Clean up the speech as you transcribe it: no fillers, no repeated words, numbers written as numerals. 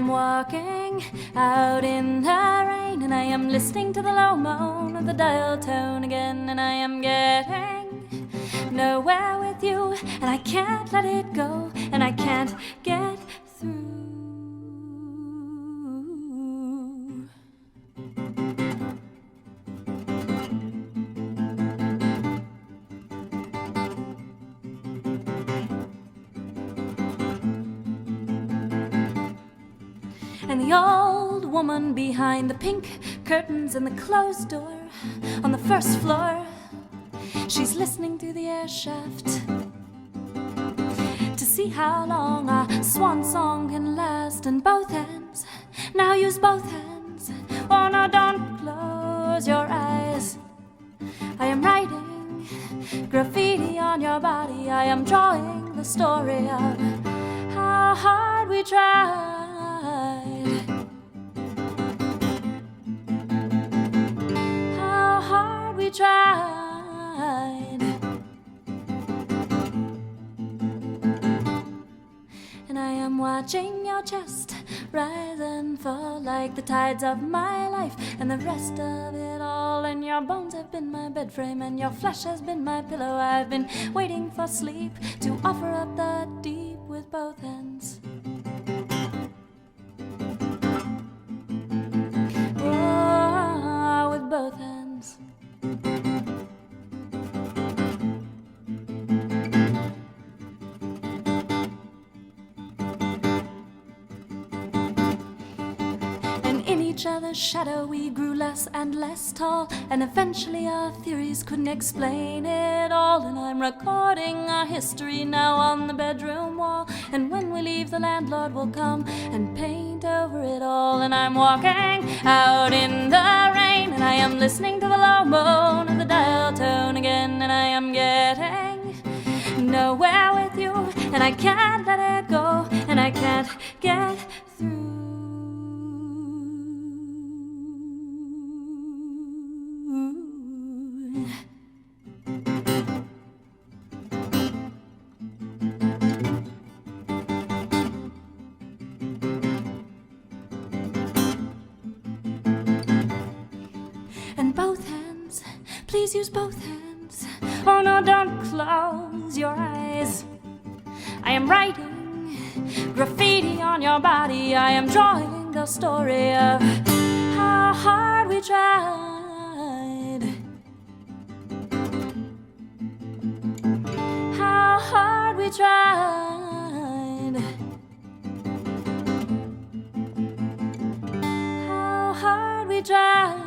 I'm walking out in the rain, and I am listening to the low moan of the dial tone again, and I am getting nowhere with you, and I can't let it go, and I can't get through. And the old woman behind the pink curtains and the closed door on the first floor, she's listening through the air shaft to see how long our swan song can last. And both hands, now use both hands. Oh no, don't close your eyes. I am writing graffiti on your body. I am drawing the story of how hard we tried. How hard we tried. And I am watching your chest rise and fall like the tides of my life, and the rest of it all. And your bones have been my bed frame, and your flesh has been my pillow. I've been waiting for sleep to offer up the deep with both hands. Oh, with both hands. In each other's shadow we grew less and less tall, and eventually our theories couldn't explain it all. And I'm recording our history now on the bedroom wall, and when we leave the landlord will come and paint over it all. And I'm walking out in the rain, and I am listening to the low moan of the dial tone again, and I am getting nowhere with you, and I can't let it go, and I can't get through. And both hands, please use both hands. Oh no, don't close your eyes. I am writing graffiti on your body. I am drawing the story of how hard we tried. How hard we tried. How hard we tried.